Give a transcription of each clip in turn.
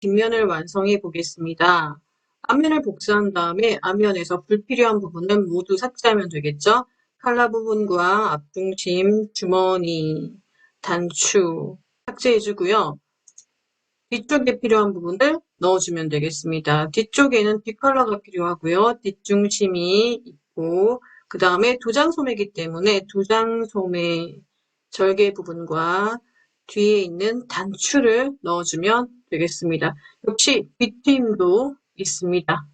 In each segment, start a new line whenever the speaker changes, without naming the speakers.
뒷면을 완성해 보겠습니다. 앞면을 복사한 다음에 앞면에서 불필요한 부분은 모두 삭제하면 되겠죠? 칼라 부분과 앞중심, 주머니, 단추 삭제해주고요. 뒤쪽에 필요한 부분을 넣어주면 되겠습니다. 뒤쪽에는 뒷컬러가 필요하고요. 뒷중심이 있고 그 다음에 도장소매이기 때문에 도장소매 절개 부분과 뒤에 있는 단추를 넣어주면 되겠습니다. 역시 뒷트임도 있습니다.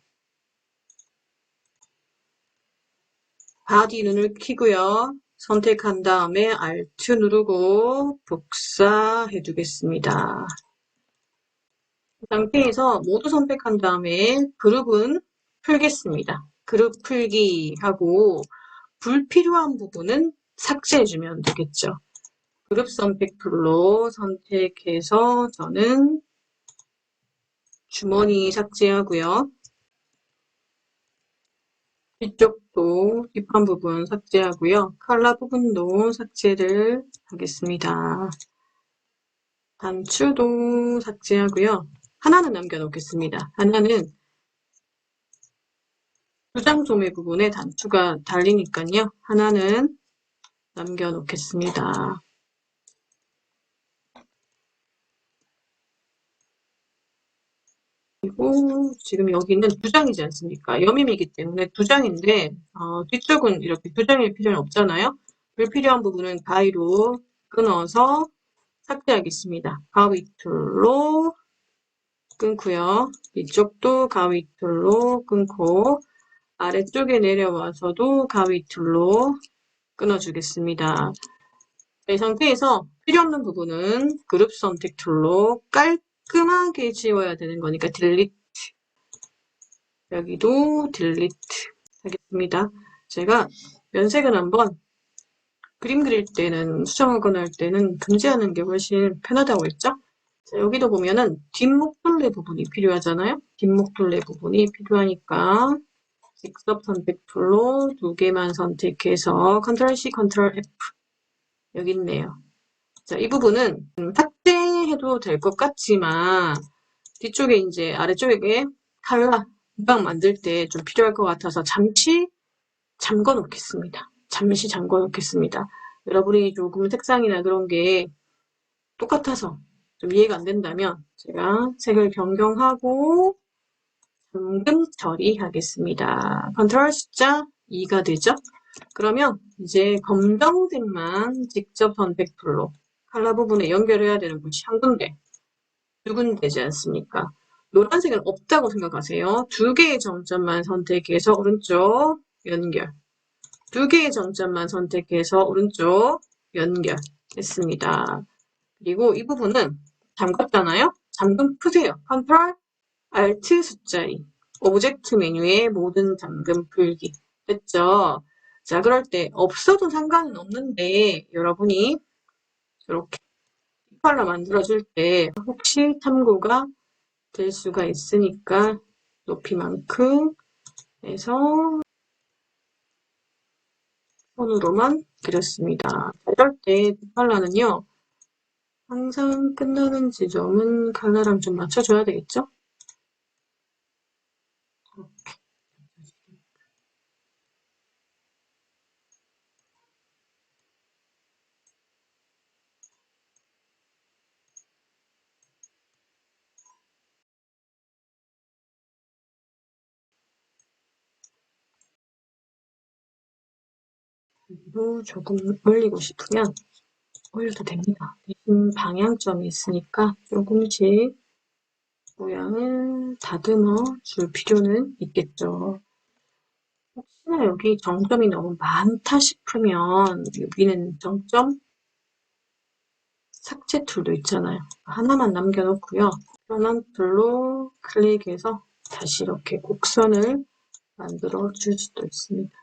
바디 눈을 켜고요. 선택한 다음에 Alt 누르고 복사해 두겠습니다. 이 상태에서 모두 선택한 다음에 그룹은 풀겠습니다. 그룹 풀기 하고 불필요한 부분은 삭제해주면 되겠죠. 그룹 선택 툴로 선택해서 저는 주머니 삭제하고요. 뒤쪽도 뒷판 부분 삭제하고요. 컬러 부분도 삭제를 하겠습니다. 단추도 삭제하고요. 하나는 남겨놓겠습니다. 하나는 두장 소매 부분에 단추가 달리니까요. 하나는 남겨놓겠습니다. 그리고 지금 여기는 두 장이지 않습니까? 여밈이기 때문에 두 장인데 뒤쪽은 이렇게 두 장일 필요는 없잖아요. 불필요한 부분은 가위로 끊어서 삭제하겠습니다. 가위 툴로 끊고요. 이쪽도 가위 툴로 끊고 아래쪽에 내려와서도 가위 툴로 끊어주겠습니다. 이 상태에서 필요없는 부분은 그룹 선택 툴로 깔끔하게 지워야 되는 거니까 딜리트. 여기도 딜리트 하겠습니다. 제가 면색은 한번 그림 그릴 때는 수정하거나 할 때는 금지하는 게 훨씬 편하다고 했죠? 자, 여기도 보면은 뒷목둘레 부분이 필요하잖아요. 뒷목둘레 부분이 필요하니까 직접 선택 툴로 두 개만 선택해서 컨트롤 C, 컨트롤 F 여기 있네요. 자, 이 부분은 삭제해도 될 것 같지만 뒤쪽에 이제 아래쪽에 칼라 금방 만들 때 좀 필요할 것 같아서 잠시 잠궈 놓겠습니다. 잠시 잠궈 놓겠습니다. 여러분이 조금 색상이나 그런 게 똑같아서 좀 이해가 안 된다면 제가 색을 변경하고 잠금 처리하겠습니다. 컨트롤 숫자 2가 되죠? 그러면 이제 검정색만 직접 선택 툴로 컬러 부분에 연결해야 되는 곳이 한 군데, 두 군데지 않습니까? 노란색은 없다고 생각하세요. 두 개의 정점만 선택해서 오른쪽 연결. 두 개의 정점만 선택해서 오른쪽 연결했습니다. 그리고 이 부분은 잠갔잖아요? 잠금 푸세요. 컨트롤 Alt 숫자 2. 오브젝트 메뉴의 모든 잠금 풀기. 됐죠? 자, 그럴 때 없어도 상관은 없는데 여러분이 이렇게 컬러 만들어줄 때 혹시 참고가 될 수가 있으니까 높이만큼 해서 손으로만 그렸습니다. 이럴 때 컬러는요. 항상 끝나는 지점은 컬러랑 좀 맞춰줘야 되겠죠? 그리고 조금 올리고 싶으면 올려도 됩니다. 대신 방향점이 있으니까 조금씩 모양을 다듬어 줄 필요는 있겠죠. 혹시나 여기 정점이 너무 많다 싶으면 여기는 정점 삭제 툴도 있잖아요. 하나만 남겨놓고요. 편한 툴로 클릭해서 다시 이렇게 곡선을 만들어 줄 수도 있습니다.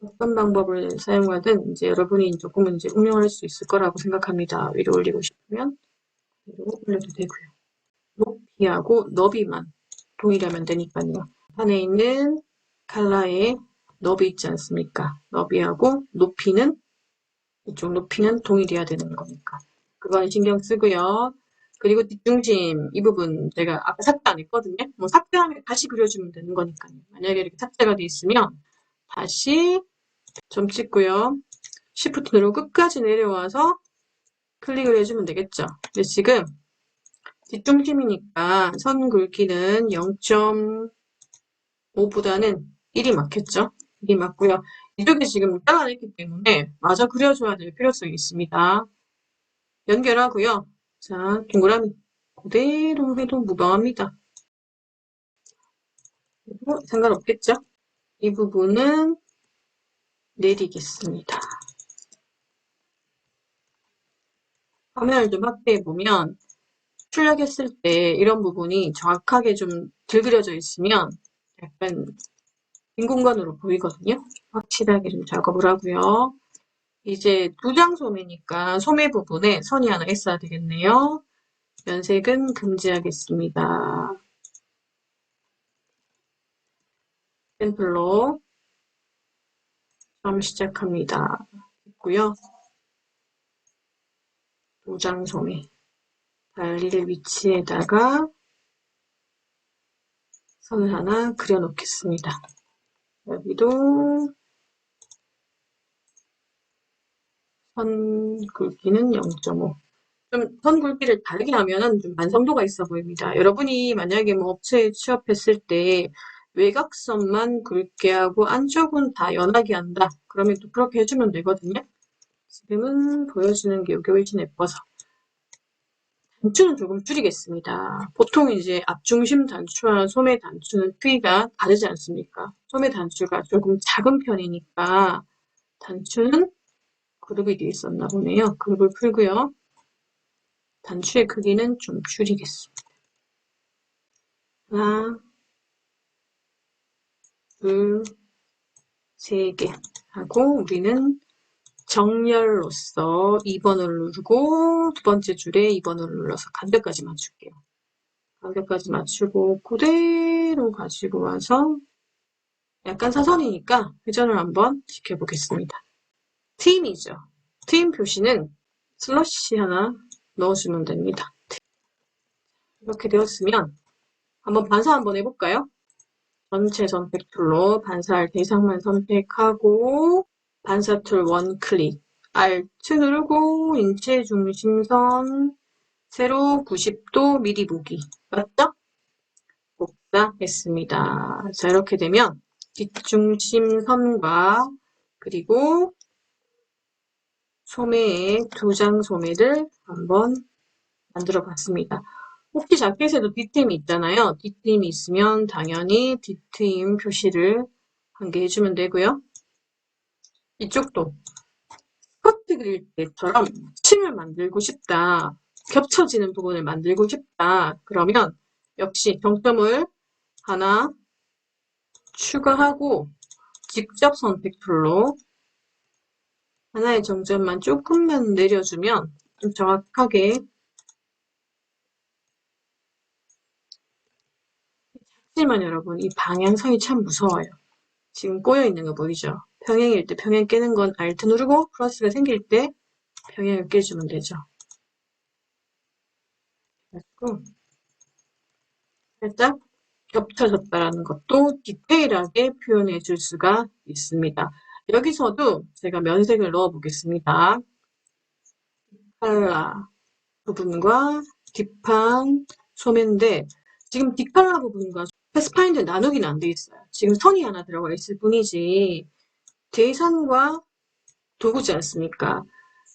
어떤 방법을 사용하든 이제 여러분이 조금은 이제 응용할 수 있을 거라고 생각합니다. 위로 올리고 싶으면 위로 올려도 되고요. 높이하고 너비만 동일하면 되니까요. 안에 있는 컬러의 너비 있지 않습니까? 너비하고 높이는 이쪽 높이는 동일해야 되는 거니까. 그건 신경 쓰고요. 그리고 뒷중심 이 부분 제가 아까 삭제 안 했거든요. 뭐 삭제하면 다시 그려주면 되는 거니까요. 만약에 이렇게 삭제가 돼 있으면 다시 점 찍고요. Shift 누르고 끝까지 내려와서 클릭을 해주면 되겠죠. 근데 지금 뒷중심이니까 선 굵기는 0.5보다는 1이 맞겠죠? 1이 맞고요. 이쪽에 지금 잘라냈기 때문에 마저 그려줘야 될 필요성이 있습니다. 연결하고요. 자, 동그라미 그대로 해도 무방합니다. 상관없겠죠? 이 부분은 내리겠습니다. 화면을 좀 확대해 보면 출력했을 때 이런 부분이 정확하게 좀 덜 그려져 있으면 약간 빈 공간으로 보이거든요. 확실하게 좀 작업을 하고요. 이제 두 장 소매니까 소매 부분에 선이 하나 있어야 되겠네요. 면색은 금지하겠습니다. 샘플로 점 시작합니다. 있고요. 두 장 소매 달릴 위치에다가 선을 하나 그려 놓겠습니다. 여기도 선 굵기는 0.5. 좀 선 굵기를 다르게 하면은 좀 완성도가 있어 보입니다. 여러분이 만약에 뭐 업체에 취업했을 때 외곽선만 굵게 하고 안쪽은 다 연하게 한다. 그러면 또 그렇게 해주면 되거든요. 지금은 보여주는 게 이게 훨씬 예뻐서. 단추는 조금 줄이겠습니다. 보통 이제 앞중심 단추와 소매 단추는 크기가 다르지 않습니까? 소매 단추가 조금 작은 편이니까 단추는 그룹이 되어 있었나 보네요. 그룹을 풀고요. 단추의 크기는 좀 줄이겠습니다. 하나, 둘, 세 개 하고 우리는 정렬로서 2번을 누르고 두 번째 줄에 2번을 눌러서 간격까지 맞출게요. 간격까지 맞추고 그대로 가지고 와서 약간 사선이니까 회전을 한번 시켜보겠습니다. 트임이죠. 트임 표시는 슬러시 하나 넣어주면 됩니다. 이렇게 되었으면 한번 반사 한번 해볼까요? 전체 선택 툴로 반사할 대상만 선택하고 반사 툴 원클릭 Alt 누르고 인체 중심선 세로 90도 미리 보기 맞죠? 복사했습니다. 자 이렇게 되면 뒷중심선과 그리고 소매의 두 장 소매를 한번 만들어 봤습니다. 혹시 자켓에도 뒷트임이 있잖아요. 뒷트임이 있으면 당연히 뒷트임 표시를 한 개 해주면 되고요. 이쪽도 스커트 그릴 때처럼 층을 만들고 싶다. 겹쳐지는 부분을 만들고 싶다. 그러면 역시 정점을 하나 추가하고 직접 선택 툴로 하나의 정점만 조금만 내려주면 좀 정확하게 하지만 여러분 이 방향성이 참 무서워요. 지금 꼬여있는 거 보이죠? 평행일 때 평행 깨는 건 Alt 누르고 플러스가 생길 때 평행을 깨주면 되죠. 그래서 살짝 겹쳐졌다라는 것도 디테일하게 표현해 줄 수가 있습니다. 여기서도 제가 면색을 넣어 보겠습니다. 컬러 부분과 뒷판 소매인데 지금 뒷컬러 부분과 패스파인드 나누기는 안 돼 있어요. 지금 선이 하나 들어가 있을 뿐이지 대상과 도구지 않습니까?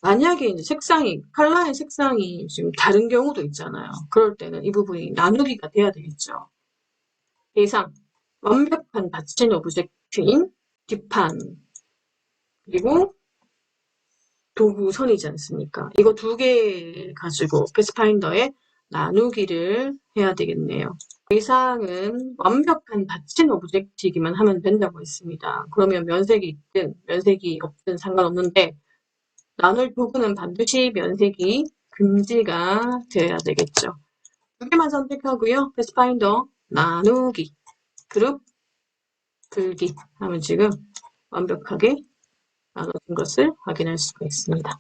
만약에 이제 색상이 컬러의 색상이 지금 다른 경우도 있잖아요. 그럴 때는 이 부분이 나누기가 돼야 되겠죠. 대상 완벽한 닫힌 오브젝트인 뒷판 그리고 도구선이지 않습니까? 이거 두 개 가지고 패스파인더에 나누기를 해야 되겠네요. 대상은 완벽한 닫힌 오브젝트이기만 하면 된다고 했습니다. 그러면 면색이 있든 면색이 없든 상관없는데 나눌 도구는 반드시 면색이 금지가 되어야 되겠죠. 두 개만 선택하고요. 패스파인더 나누기 그룹 풀기 하면 지금 완벽하게 나눠진 것을 확인할 수가 있습니다.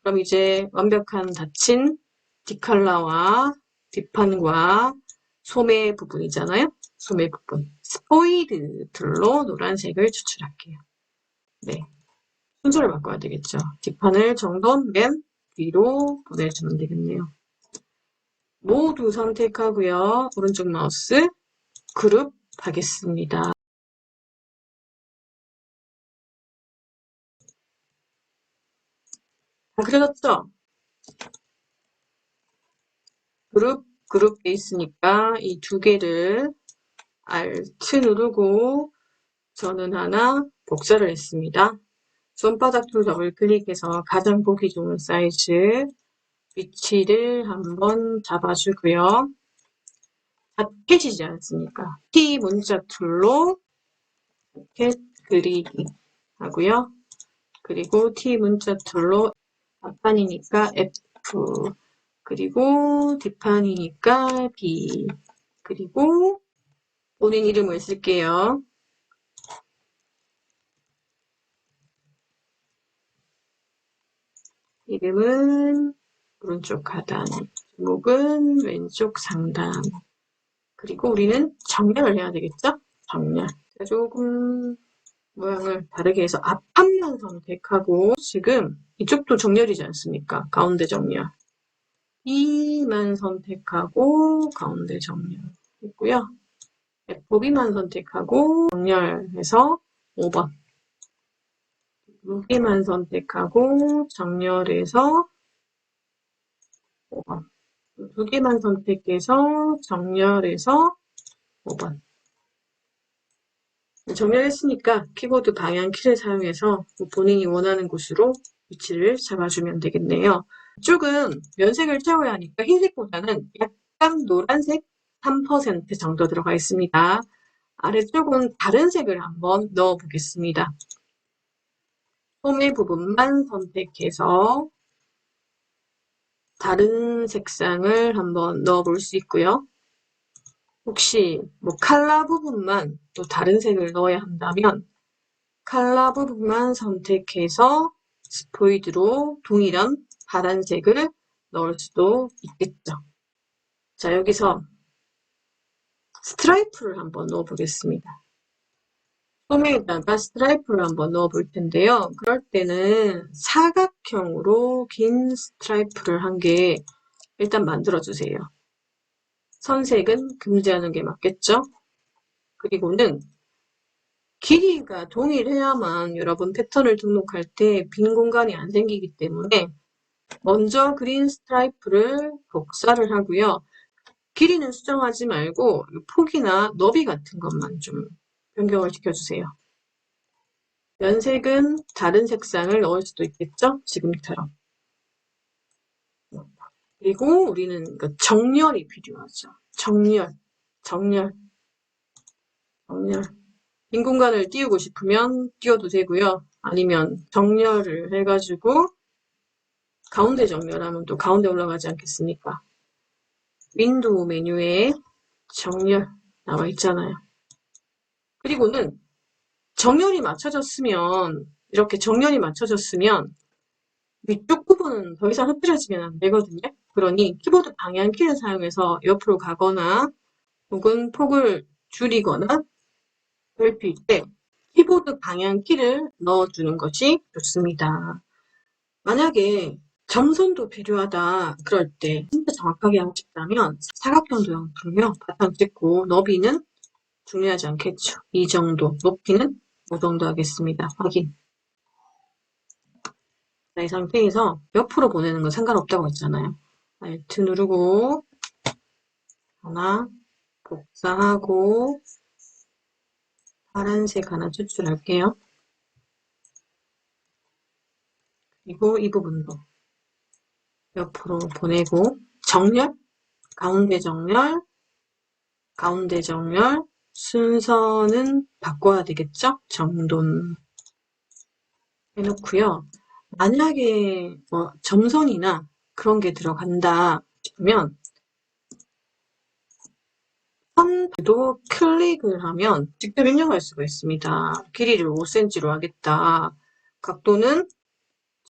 그럼 이제 완벽한 닫힌 뒷칼라와 뒷판과 소매 부분이잖아요. 소매 부분. 스포이드 툴로 노란색을 추출할게요. 네. 순서를 바꿔야 되겠죠. 뒷판을 정돈 맨 뒤로 보내주면 되겠네요. 모두 선택하고요. 오른쪽 마우스 그룹 하겠습니다. 다 그려졌죠? 그룹 돼 있으니까 이 두 개를 Alt 누르고 저는 하나 복사를 했습니다. 손바닥 툴 더블 클릭해서 가장 보기 좋은 사이즈 위치를 한번 잡아주고요. 닫혀지지 않습니까? T 문자 툴로 캣 그리기 하고요. 그리고 T 문자 툴로 앞판이니까 F 그리고 뒷판이니까 B 그리고 본인 이름을 쓸게요. 이름은 오른쪽 하단, 제목은 왼쪽 상단. 그리고 우리는 정렬을 해야 되겠죠? 정렬. 조금 모양을 다르게 해서 앞판만 선택하고 지금 이쪽도 정렬이지 않습니까? 가운데 정렬. E만 선택하고 가운데 정렬 했고요. FB만 선택하고 정렬해서 5번. 2개만 선택하고 정렬해서 5번. 2개만 선택해서 정렬해서 5번. 정렬했으니까 키보드 방향키를 사용해서 본인이 원하는 곳으로 위치를 잡아주면 되겠네요. 이쪽은 면색을 채워야 하니까 흰색보다는 약간 노란색 3% 정도 들어가 있습니다. 아래쪽은 다른 색을 한번 넣어 보겠습니다. 소매 부분만 선택해서 다른 색상을 한번 넣어 볼 수 있고요. 혹시 칼라 부분만 또 다른 색을 넣어야 한다면 칼라 부분만 선택해서 스포이드로 동일한 파란색을 넣을 수도 있겠죠. 자, 여기서 스트라이프를 한번 넣어 보겠습니다. 소매에다가 스트라이프를 한번 넣어 볼 텐데요. 그럴 때는 사각형으로 긴 스트라이프를 한 개 일단 만들어 주세요. 선색은 금지하는 게 맞겠죠? 그리고는 길이가 동일해야만 여러분 패턴을 등록할 때 빈 공간이 안 생기기 때문에 먼저 그린 스트라이프를 복사를 하고요. 길이는 수정하지 말고 폭이나 너비 같은 것만 좀 변경을 시켜주세요. 면색은 다른 색상을 넣을 수도 있겠죠? 지금처럼. 그리고 우리는 정렬이 필요하죠. 정렬. 빈 공간을 띄우고 싶으면 띄워도 되고요. 아니면 정렬을 해가지고 가운데 정렬하면 또 가운데 올라가지 않겠습니까? 윈도우 메뉴에 정렬 나와 있잖아요. 그리고는 이렇게 정렬이 맞춰졌으면 위쪽 부분은 더 이상 흐트러지면 안 되거든요. 그러니 키보드 방향키를 사용해서 옆으로 가거나 혹은 폭을 줄이거나 넓힐 때 키보드 방향키를 넣어주는 것이 좋습니다. 만약에 점선도 필요하다 그럴 때 진짜 정확하게 하고 싶다면 사각형 도형으로요. 바탕 찍고 너비는 중요하지 않겠죠. 이 정도, 높이는 이 정도 하겠습니다. 확인. 이 상태에서 옆으로 보내는 건 상관없다고 했잖아요. Alt 누르고 하나 복사하고 파란색 하나 추출할게요. 그리고 이 부분도 옆으로 보내고 정렬, 가운데 정렬, 가운데 정렬, 순서는 바꿔야 되겠죠? 정돈 해놓고요. 만약에 점선이나 그런 게 들어간다 싶으면 선도 클릭을 하면 직접 입력할 수가 있습니다. 길이를 5cm로 하겠다. 각도는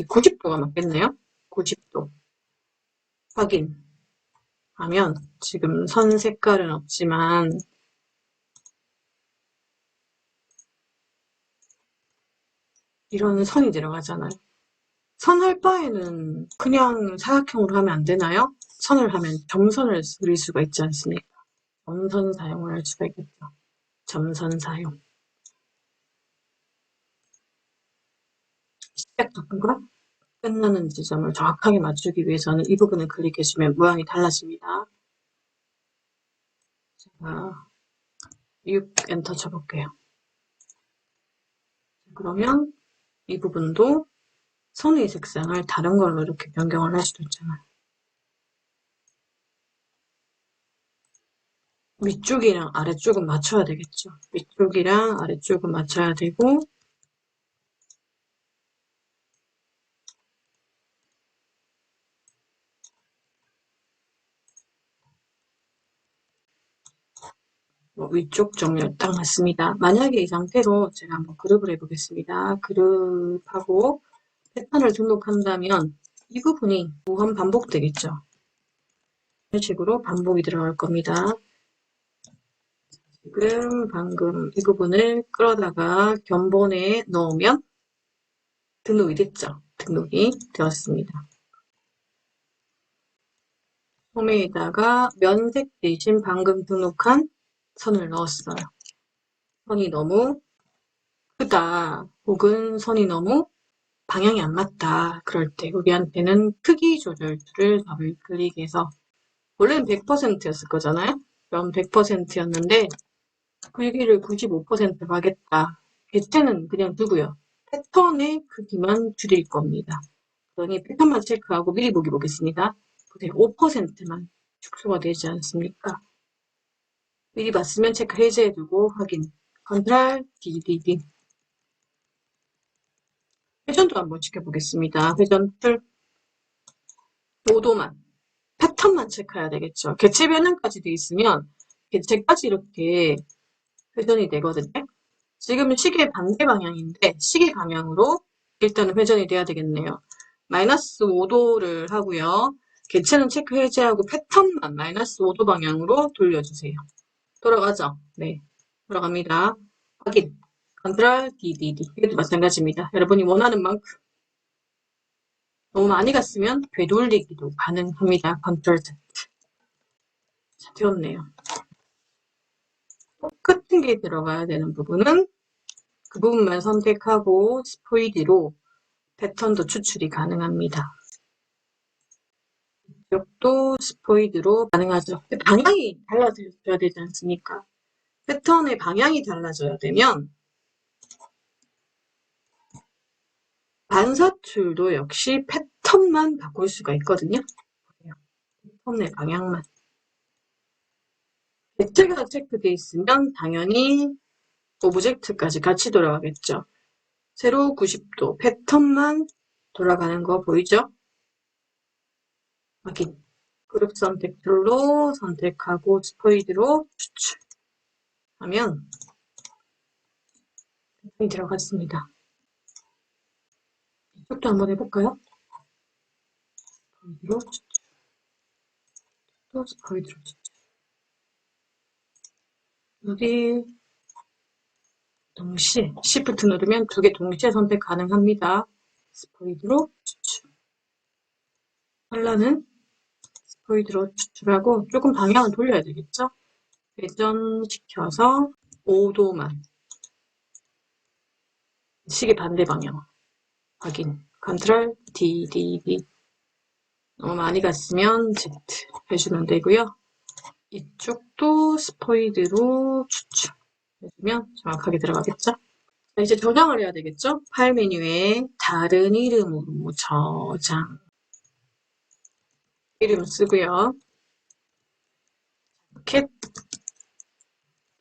90도가 맞겠네요. 90도 확인하면 지금 선 색깔은 없지만 이런 선이 들어가잖아요. 선 할 바에는 그냥 사각형으로 하면 안 되나요? 선을 하면 점선을 그릴 수가 있지 않습니까? 점선 사용을 할 수가 있겠죠. 점선 사용. 시작 부분과 끝나는 지점을 정확하게 맞추기 위해서는 이 부분을 클릭해주면 모양이 달라집니다. 제가 6 엔터 쳐볼게요. 그러면 이 부분도 선의 색상을 다른 걸로 이렇게 변경을 할 수도 있잖아요. 위쪽이랑 아래쪽은 맞춰야 되겠죠. 위쪽이랑 아래쪽은 맞춰야 되고 위쪽 정렬 딱 맞습니다. 만약에 이 상태로 제가 한번 그룹을 해보겠습니다. 그룹하고 패턴을 등록한다면 이 부분이 무한 반복되겠죠. 이런 식으로 반복이 들어갈 겁니다. 지금 방금 이 부분을 끌어다가 견본에 넣으면 등록이 됐죠. 등록이 되었습니다. 홈에다가 면색 대신 방금 등록한 선을 넣었어요. 선이 너무 크다 혹은 선이 너무 방향이 안 맞다 그럴 때 우리한테는 크기 조절 툴을 더블 클릭해서 원래는 100%였을 거잖아요. 그럼 100%였는데 크기를 95%로 하겠다. 개체는 그냥 두고요. 패턴의 크기만 줄일 겁니다. 그러니 패턴만 체크하고 미리 보기 보겠습니다. 보세요. 5%만 축소가 되지 않습니까? 미리 봤으면 체크 해제해두고 확인. 컨트롤 DDD. 회전도 한번 지켜보겠습니다. 회전 툴 5도만. 패턴만 체크해야 되겠죠. 개체 변형까지 돼 있으면 개체까지 이렇게 회전이 되거든요. 지금은 시계 반대 방향인데 시계 방향으로 일단은 회전이 돼야 되겠네요. 마이너스 5도를 하고요. 개체는 체크 해제하고 패턴만 마이너스 5도 방향으로 돌려주세요. 돌아가죠? 네. 돌아갑니다. 확인. 컨트롤 DDD. 이것도 마찬가지입니다. 여러분이 원하는 만큼 너무 많이 갔으면 되돌리기도 가능합니다. 컨트롤 Z. 자, 되었네요. 똑같은 게 들어가야 되는 부분은 그 부분만 선택하고 스포이드로 패턴도 추출이 가능합니다. 이쪽도 스포이드로 가능하죠. 방향이 달라져야 되지 않습니까? 패턴의 방향이 달라져야 되면 반사 툴도 역시 패턴만 바꿀 수가 있거든요. 패턴의 방향만. 개체가 체크되어 있으면 당연히 오브젝트까지 같이 돌아가겠죠. 세로 90도 패턴만 돌아가는 거 보이죠? 확인. 그룹 선택 툴로 선택하고 스포이드로 추출하면 패턴이 들어갔습니다. 이쪽도 한번 해볼까요? 스포이드로 추출. 또 스포이드로 추출. 여기 동시에 Shift 누르면 두 개 동시에 선택 가능합니다. 스포이드로 추출. 컬러는 스포이드로 추출하고 조금 방향을 돌려야 되겠죠? 회전시켜서 5도만 시계 반대 방향 확인. 컨트롤 DDD. 너무 많이 갔으면 Z 해주면 되고요. 이쪽도 스포이드로 추출 해주면 정확하게 들어가겠죠? 자, 이제 저장을 해야 되겠죠? 파일 메뉴에 다른 이름으로 저장 이름 쓰고요. 캣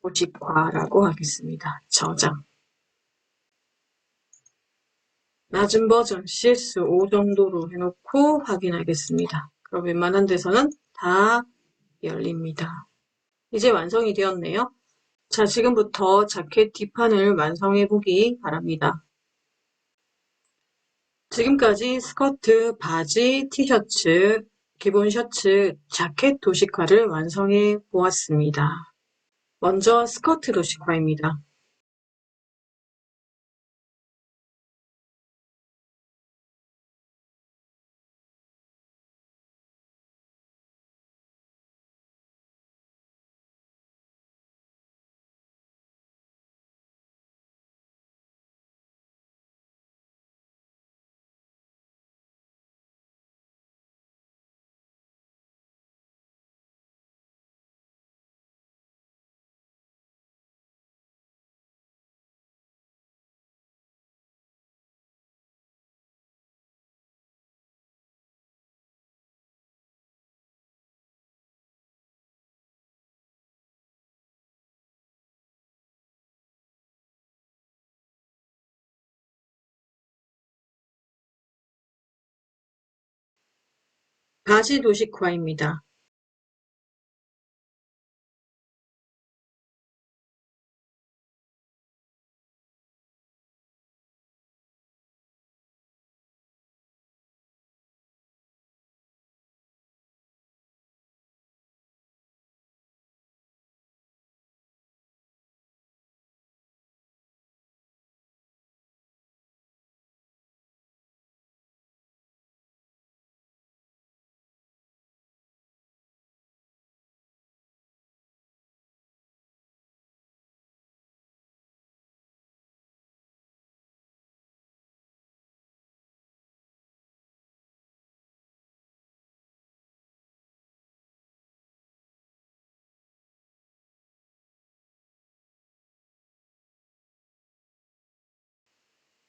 도식화라고 하겠습니다. 저장. 낮은 버전 CS5 정도로 해놓고 확인하겠습니다. 그럼 웬만한 데서는 다 열립니다. 이제 완성이 되었네요. 자, 지금부터 자켓 뒷판을 완성해 보기 바랍니다. 지금까지 스커트, 바지, 티셔츠, 기본 셔츠, 자켓 도식화를 완성해 보았습니다. 먼저 스커트 도식화입니다. 바지 도식화입니다.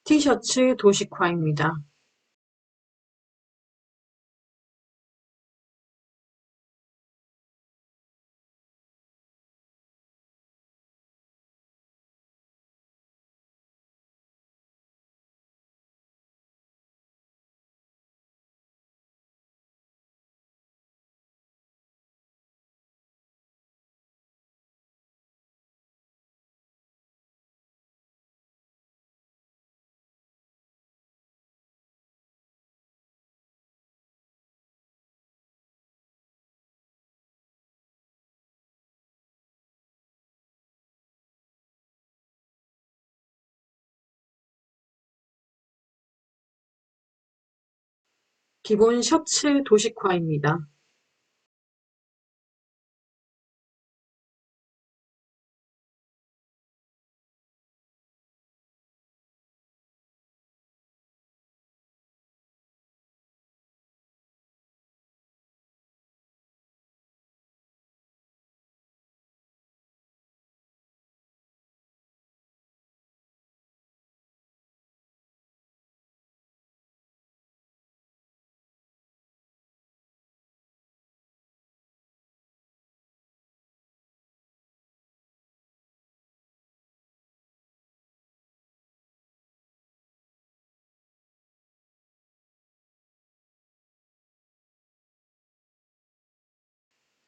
티셔츠 도식화입니다. 기본 셔츠 도식화입니다.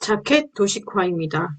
자켓 도식화입니다.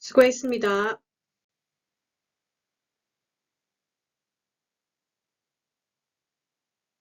수고했습니다.